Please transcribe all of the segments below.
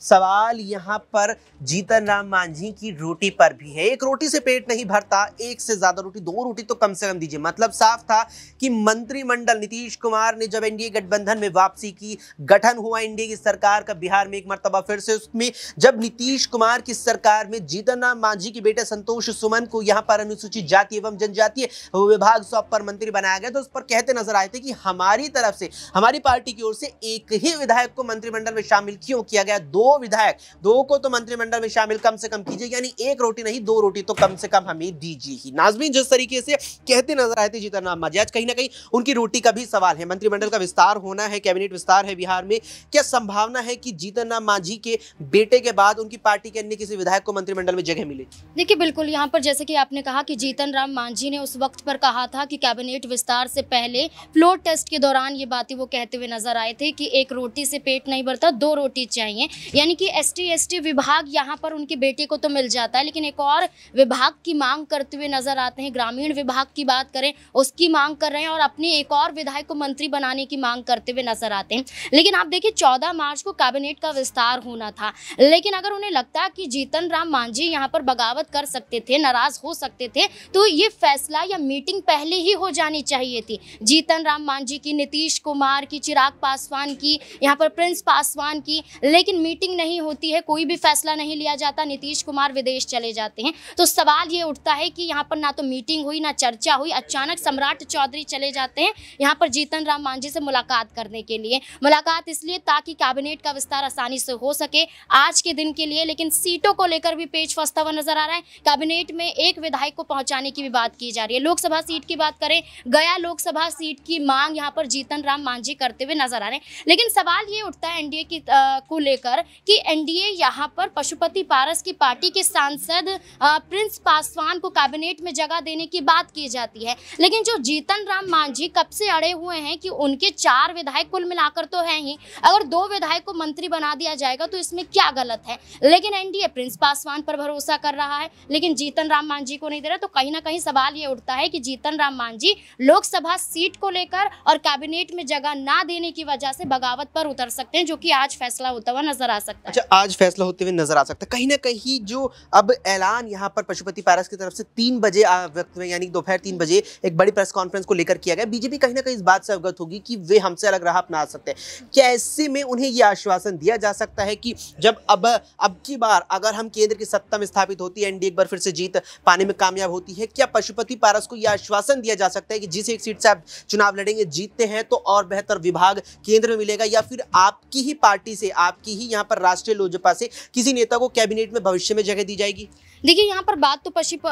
सवाल यहाँ पर जीतन राम मांझी की रोटी पर भी है। एक रोटी से पेट नहीं भरता, एक से ज्यादा रोटी, दो रोटी तो कम से कम दीजिए। मतलब साफ था कि मंत्रिमंडल नीतीश कुमार ने जब एनडीए गठबंधन में वापसी की, गठन हुआ एनडीए की सरकार का बिहार में एक मर्तबा फिर से, उसमें जब नीतीश कुमार की सरकार में जीतन राम मांझी के बेटे संतोष सुमन को यहाँ पर अनुसूचित जाति एवं जनजातीय विभाग सौंप पर मंत्री बनाया गया, तो उस पर कहते नजर आए थे कि हमारी तरफ से, हमारी पार्टी की ओर से एक ही विधायक को मंत्रिमंडल में शामिल क्यों किया गया, दो विधायक, दो को तो मंत्रिमंडल में शामिल कम से कम कीजिए, यानी एक रोटी नहीं दो रोटी तो कम से कम हमें दीजिए ही। नाज़रीन, जिस तरीके से कहते नजर आए थे जीतन राम मांझी, आज कहीं ना कहीं उनकी रोटी का भी सवाल है। मंत्रिमंडल का विस्तार होना है, कैबिनेट विस्तार है बिहार में, क्या संभावना है कि जीतन राम मांझी के बेटे के बाद उनकी पार्टी के अन्य किसी विधायक को मंत्रिमंडल में जगह मिले? देखिए, बिल्कुल यहाँ पर जैसे कि आपने कहा कि जीतन राम मांझी ने उस वक्त पर कहा था कि कैबिनेट विस्तार से पहले फ्लोर टेस्ट के दौरान ये बातें वो कहते हुए नजर आए थे कि एक रोटी से पेट नहीं भरता, दो रोटी चाहिए। यानी कि एसटी विभाग यहाँ पर उनके बेटे को तो मिल जाता है, लेकिन एक और विभाग की मांग करते हुए नजर आते हैं। ग्रामीण विभाग की बात करें, उसकी मांग कर रहे हैं और अपने एक और विधायक को मंत्री बनाने की मांग करते हुए नजर आते हैं। लेकिन आप देखिए, 14 मार्च को कैबिनेट का विस्तार होना था, लेकिन अगर उन्हें लगता कि जीतन राम मांझी यहाँ पर बगावत कर सकते थे, नाराज हो सकते थे, तो ये फैसला या मीटिंग पहले ही हो जानी चाहिए थी। जीतन राम मांझी की, नीतीश कुमार की, चिराग पासवान की, यहाँ पर प्रिंस पासवान की, लेकिन मीटिंग नहीं होती है, कोई भी फैसला नहीं लिया जाता, नीतीश कुमार विदेश चले जाते हैं। तो सवाल ये उठता है कि यहाँ पर ना तो मीटिंग हुई, ना चर्चा हुई, अचानक सम्राट चौधरी चले जाते हैं यहाँ पर जीतन राम मांझी से मुलाकात करने के लिए। मुलाकात इसलिए ताकि कैबिनेट का विस्तार आसानी से हो सके आज के दिन के लिए, लेकिन सीटों को लेकर भी पेच फंसता हुआ नजर आ रहा है। कैबिनेट में एक विधायक को पहुंचाने की भी बात की जा रही है। लोकसभा सीट की बात करें, गया लोकसभा सीट की मांग यहाँ पर जीतन राम मांझी करते हुए नजर आ रहे हैं। लेकिन सवाल ये उठता है एनडीए की को लेकर कि एनडीए यहाँ पर पशुपति पारस की पार्टी के सांसद प्रिंस पासवान को कैबिनेट में जगह देने की बात की जाती है, लेकिन जो जीतन राम मांझी कब से अड़े हुए हैं कि उनके 4 विधायक कुल मिलाकर तो हैं ही, अगर 2 विधायक को मंत्री बना दिया जाएगा तो इसमें क्या गलत है। लेकिन एनडीए प्रिंस पासवान पर भरोसा कर रहा है, लेकिन जीतन राम मांझी को नहीं दे रहा। तो कहीं ना कहीं सवाल ये उठता है कि जीतन राम मांझी लोकसभा सीट को लेकर और कैबिनेट में जगह ना देने की वजह से बगावत पर उतर सकते हैं, जो कि आज फैसला होता हुआ नजर आ सकता है। अच्छा, आज फैसला होते हुए नजर आ सकता है। कहीं ना कहीं जो अब ऐलान यहाँ पर पशुपति पारस की तरफ से 3 बजे वक्त में, यानी दोपहर 3 बजे एक बड़ी प्रेस कॉन्फ्रेंस को लेकर किया गया, बीजेपी कहीं ना कहीं इस बात से अवगत होगी कि वे हमसे अलग राह अपना सकते हैं। क्या ऐसे में उन्हें यह आश्वासन दिया जा सकता है कि जब अब की बार अगर हम केंद्र की सत्ता में स्थापित होती है, एनडीए एक बार फिर से जीत पाने में कामयाब होती है, क्या पशुपति पारस को यह आश्वासन दिया जा सकता है कि जिस एक सीट से आप चुनाव लड़ेंगे, जीतते हैं तो और बेहतर विभाग केंद्र में मिलेगा, या फिर आपकी ही पार्टी से, आपकी ही यहाँ पर राष्ट्रीय लोजपा से किसी नेता को कैबिनेट में भविष्य में जगह दी जाएगी? देखिए, यहाँ पर बात तो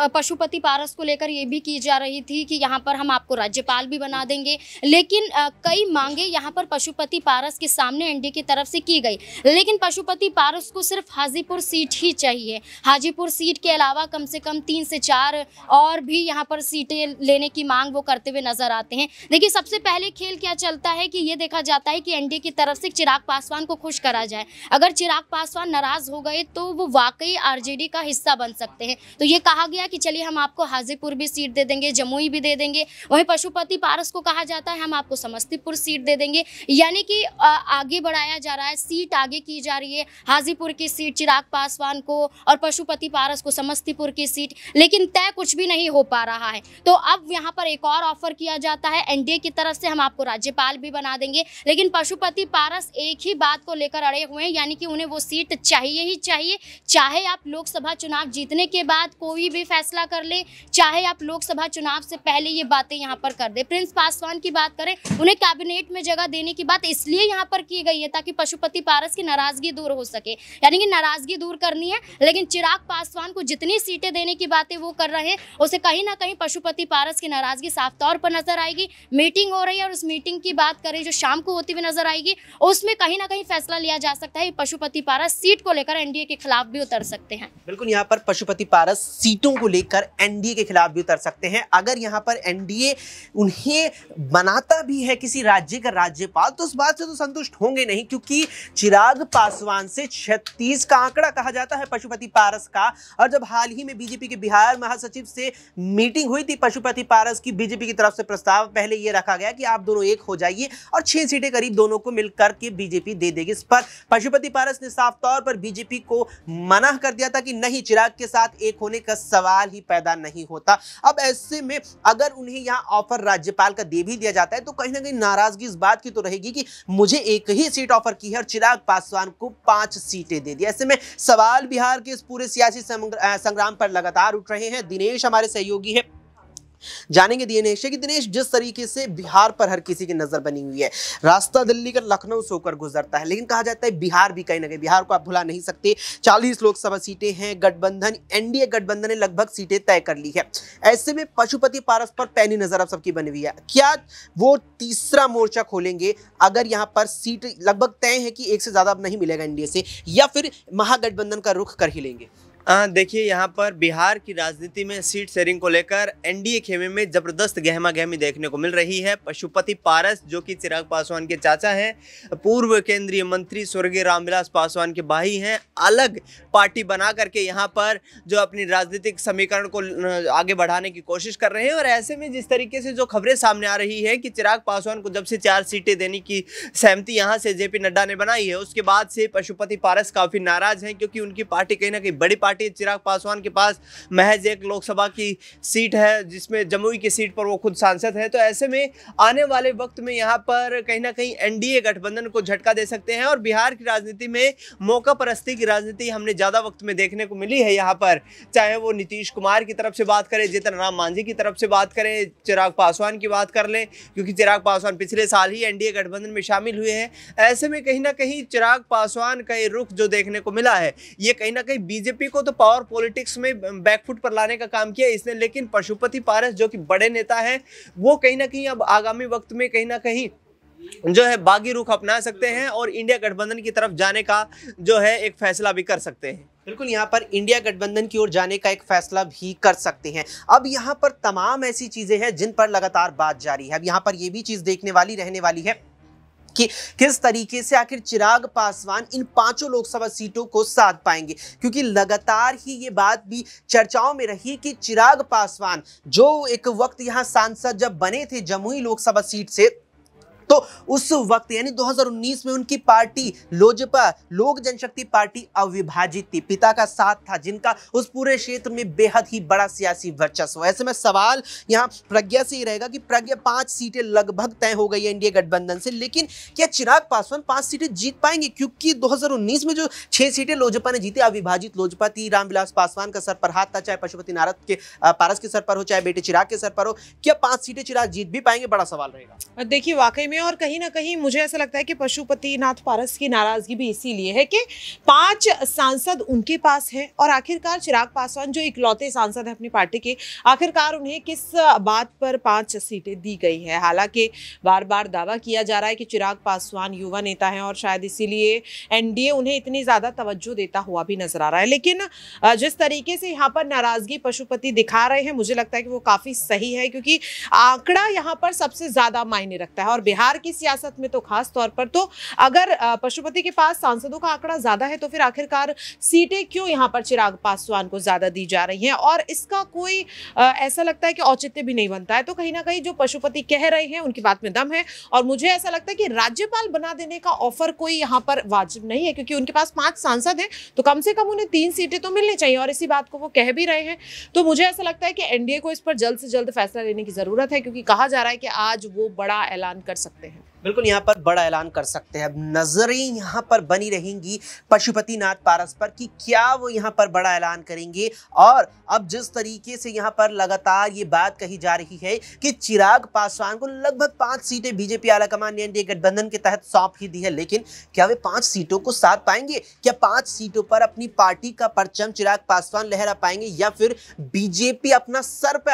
पशुपति पारस को लेकर ये भी की जा रही थी कि यहाँ पर हम आपको राज्यपाल भी बना देंगे, लेकिन कई मांगे यहाँ पर पशुपति पारस के सामने एनडीए की तरफ से की गई, लेकिन पशुपति पारस को सिर्फ हाजीपुर सीट ही चाहिए। हाजीपुर सीट के अलावा कम से कम 3 से 4 और भी यहाँ पर सीटें लेने की मांग वो करते हुए नजर आते हैं। देखिए, सबसे पहले खेल क्या चलता है कि ये देखा जाता है कि एनडीए की तरफ से चिराग पासवान को खुश करा जाए। अगर चिराग पासवान नाराज हो गए तो वो वाकई आरजेडी का हिस्सा बन सकते हैं। तो ये कहा गया कि चलिए हम आपको हाजीपुर भी सीट दे देंगे, जमुई भी दे देंगे। वहीं पशुपति पारस को कहा जाता है हम आपको समस्तीपुर सीट दे देंगे, यानी कि आगे बढ़ाया जा रहा है, सीट आगे की जा रही है। हाजीपुर की सीट चिराग पासवान को और पशुपति पारस को समस्तीपुर की सीट, लेकिन तय कुछ भी नहीं हो पा रहा है। तो अब यहाँ पर एक और ऑफर किया जाता है एनडीए की तरफ से, हम आपको राज्यपाल भी बना देंगे, लेकिन पशुपति पारस एक ही बात को लेकर अड़े हुए हैं, यानी कि उन्हें वो सीट चाहिए ही चाहिए, चाहे आप लोकसभा चुनाव जीतने के बाद कोई भी फैसला कर ले, चाहे आप लोकसभा चुनाव से पहले ये बातें यहाँ पर कर दे। प्रिंस पासवान की बात करें, उन्हें कैबिनेट में जगह देने की बात इसलिए यहाँ पर की गई है ताकि पशुपति पारस की नाराजगी दूर हो सके, यानी कि नाराजगी दूर करनी है। लेकिन चिराग पासवान को जितनी सीटें देने की बातें वो कर रहे हैं, उसे कहीं ना कहीं पशुपति पारस की नाराजगी साफ तौर पर नजर आएगी। मीटिंग हो रही है और उस मीटिंग की बात करें जो शाम को होती हुई नजर आएगी, उसमें कहीं ना कहीं फैसला लिया जा सकता है। पशुपति पारस सीट को लेकर एनडीए के खिलाफ भी उतर सकते हैं। बिल्कुल, यहाँ पर पशुपति पारस सीटों को लेकर एनडीए के खिलाफ भी उतर सकते हैं। अगर यहाँ पर एनडीए उन्हें बनाता भी है किसी राज्य का राज्यपाल, तो उस बात से तो संतुष्ट होंगे नहीं, क्योंकि चिराग पासवान से 36 का आंकड़ा कहा जाता है पशुपति पारस का। और जब हाल ही में बीजेपी के बिहार महासचिव से मीटिंग हुई थी पशुपति पारस की, बीजेपी की तरफ से प्रस्ताव पहले ये रखा गया कि आप दोनों एक हो जाइए और 6 सीटें करीब दोनों को मिलकर के बीजेपी दे देगी। इस पर पशुपति पारस ने साफ तौर पर बीजेपी को मना कर दिया था कि नहीं, चिराग के साथ एक होने का सवाल ही पैदा नहीं होता। अब ऐसे में अगर उन्हें यहाँ ऑफर राज्यपाल का दे भी दिया जाता है तो कहीं ना कहीं नाराजगी इस बात की तो रहेगी कि मुझे एक ही सीट ऑफर की है और चिराग पासवान को 5 सीटें दे दी। ऐसे में सवाल बिहार के इस पूरे सियासी संग्राम पर लगातार उठ रहे हैं। दिनेश हमारे सहयोगी है, जानेंगे दिनेश कि दिनेश, जिस तरीके से बिहार पर हर किसी की नजर बनी हुई है, रास्ता दिल्ली का लखनऊ से होकर गुजरता है, लेकिन कहा जाता है बिहार भी कहीं ना कहीं, बिहार को आप भुला नहीं सकते। 40 लोकसभा सीटें हैं, गठबंधन एनडीए गठबंधन ने लगभग सीटें तय कर ली है। ऐसे में पशुपति पारस पर पैनी नजर अब सबकी बनी हुई है। क्या वो तीसरा मोर्चा खोलेंगे अगर यहाँ पर सीट लगभग तय है कि एक से ज्यादा अब नहीं मिलेगा एनडीए से, या फिर महागठबंधन का रुख कर ही लेंगे? देखिए, यहाँ पर बिहार की राजनीति में सीट शेयरिंग को लेकर एनडीए खेमे में जबरदस्त गहमा गहमी देखने को मिल रही है। पशुपति पारस जो कि चिराग पासवान के चाचा हैं, पूर्व केंद्रीय मंत्री स्वर्गीय रामविलास पासवान के भाई हैं, अलग पार्टी बना करके यहाँ पर जो अपनी राजनीतिक समीकरण को आगे बढ़ाने की कोशिश कर रहे हैं। और ऐसे में जिस तरीके से जो खबरें सामने आ रही है कि चिराग पासवान को जब से 4 सीटें देने की सहमति यहाँ से जेपी नड्डा ने बनाई है, उसके बाद से पशुपति पारस काफ़ी नाराज हैं, क्योंकि उनकी पार्टी कहीं ना कहीं बड़ी पार्टी, चिराग पासवान के पास महज एक लोकसभा की सीट है, जिसमें जमुई की सीट पर वो खुद सांसद है। तो ऐसे में आने वाले वक्त में यहाँ पर कहीं ना कहीं एनडीए गठबंधन को झटका दे सकते हैं। और बिहार की राजनीति में मौका परस्ती की राजनीति हमने ज्यादा वक्त में देखने को मिली है यहाँ पर, चाहे वो नीतीश कुमार की तरफ से बात करें, जीतन राम मांझी की तरफ से बात करें, चिराग पासवान की बात कर लें, क्योंकि चिराग पासवान पिछले साल ही एनडीए गठबंधन में शामिल हुए हैं। ऐसे में कहीं ना कहीं चिराग पासवान का ये रुख जो देखने को मिला है, ये कहीं ना कहीं बीजेपी को तो पावर पॉलिटिक्स में बैकफुट पर लाने का काम किया इसने। लेकिन पशुपति पारस जो कि बड़े नेता हैं, वो कहीं ना कहीं अब आगामी वक्त में कहीं ना कहीं जो है बागी रुख अपना सकते हैं और इंडिया गठबंधन की तरफ जाने का जो है एक फैसला भी कर सकते हैं। बिल्कुल, यहाँ पर इंडिया गठबंधन की ओर जाने का एक फैसला भी कर सकते हैं। अब यहाँ पर तमाम ऐसी चीजें हैं जिन पर लगातार बात जारी है। अब यहाँ पर यह भी चीज देखने वाली रहने वाली है कि किस तरीके से आखिर चिराग पासवान इन 5 लोकसभा सीटों को साध पाएंगे, क्योंकि लगातार ही ये बात भी चर्चाओं में रही कि चिराग पासवान जो एक वक्त यहां सांसद जब बने थे जमुई लोकसभा सीट से, तो उस वक्त यानी 2019 में उनकी पार्टी लोजपा, लोक जनशक्ति पार्टी अविभाजित थी, पिता का साथ था, जिनका उस पूरे क्षेत्र में बेहद ही बड़ा सियासी वर्चस्व। ऐसे में सवाल यहाँ प्रज्ञा से ही रहेगा कि प्रज्ञा 5 सीटें लगभग तय हो गई है एनडीए गठबंधन से, लेकिन क्या चिराग पासवान 5 सीटें जीत पाएंगे? क्योंकि 2019 में जो 6 सीटें लोजपा ने जीती, अविभाजित लोजपा थी, रामविलास पासवान का सर पर हाथ था, चाहे पशुपति पारस के सर पर हो, चाहे बेटे चिराग के सर पर हो। क्या 5 सीटें चिराग जीत भी पाएंगे? बड़ा सवाल रहेगा। देखिए, वाकई में, और कहीं ना कहीं मुझे ऐसा लगता है कि पशुपति नाथ पारस की नाराजगी भी इसीलिए है कि 5 सांसद उनके पास है और आखिरकार चिराग पासवान जो इकलौते सांसद है अपनी पार्टी के, आखिरकार उन्हें किस बात पर 5 सीटें दी गई है। हालांकि बार बार दावा किया जा रहा है कि चिराग पासवान युवा नेता हैं और शायद इसीलिए एनडीए उन्हें इतनी ज्यादा तवज्जो देता हुआ भी नजर आ रहा है। लेकिन जिस तरीके से यहाँ पर नाराजगी पशुपति दिखा रहे हैं, मुझे लगता है कि वो काफी सही है, क्योंकि आंकड़ा यहाँ पर सबसे ज्यादा मायने रखता है और बिहार की सियासत में तो खास तौर पर। तो अगर पशुपति के पास सांसदों का आंकड़ा ज्यादा है तो फिर आखिरकार सीटें क्यों यहां पर चिराग पासवान को ज्यादा दी जा रही हैं, और इसका कोई ऐसा लगता है कि औचित्य भी नहीं बनता है। तो कहीं ना कहीं जो पशुपति कह रहे हैं उनकी बात में दम है, और मुझे ऐसा लगता है कि राज्यपाल बना देने का ऑफर कोई यहां पर वाजिब नहीं है, क्योंकि उनके पास 5 सांसद हैं तो कम से कम उन्हें 3 सीटें तो मिलनी चाहिए, और इसी बात को वो कह भी रहे हैं। तो मुझे ऐसा लगता है कि एनडीए को इस पर जल्द से जल्द फैसला लेने की जरूरत है, क्योंकि कहा जा रहा है कि आज वो बड़ा ऐलान कर सकते हैं। बिल्कुल, यहाँ पर बड़ा ऐलान कर सकते हैं। अब नजरें यहाँ पर बनी रहेंगी पशुपति नाथ पारस पर कि क्या वो यहाँ पर बड़ा ऐलान करेंगे। और अब जिस तरीके से यहाँ पर लगातार ये बात कही जा रही है कि चिराग पासवान को लगभग 5 सीटें बीजेपी आलाकमान ने एनडीए गठबंधन के तहत सौंप ही दी है, लेकिन क्या वे 5 सीटों को साध पाएंगे? क्या 5 सीटों पर अपनी पार्टी का परचम चिराग पासवान लहरा पाएंगे, या फिर बीजेपी अपना सर पे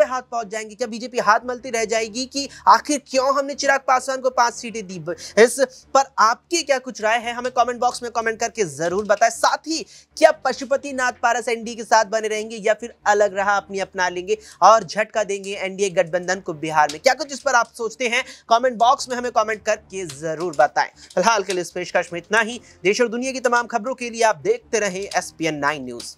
हाथ पहुंच जाएंगे? क्या बीजेपी हाथ मलती रह जाएगी कि आखिर क्यों हमने चिराग पासवान को 5 सीटें दी? इस पर आपकी क्या कुछ राय है, हमें कमेंट बॉक्स में कमेंट करके जरूर बताएं। साथ ही क्या पशुपति नाथ पारस एनडीए के साथ बने रहेंगे, या फिर अलग राह अपनी अपना लेंगे और झटका देंगे एनडीए गठबंधन को बिहार में? क्या कुछ इस पर आप सोचते हैं, कमेंट बॉक्स में हमें कमेंट करके जरूर बताएं। फिलहाल के लिए इस पेशकश में इतना ही। देश और दुनिया की तमाम खबरों के लिए आप देखते रहें SPN9 न्यूज।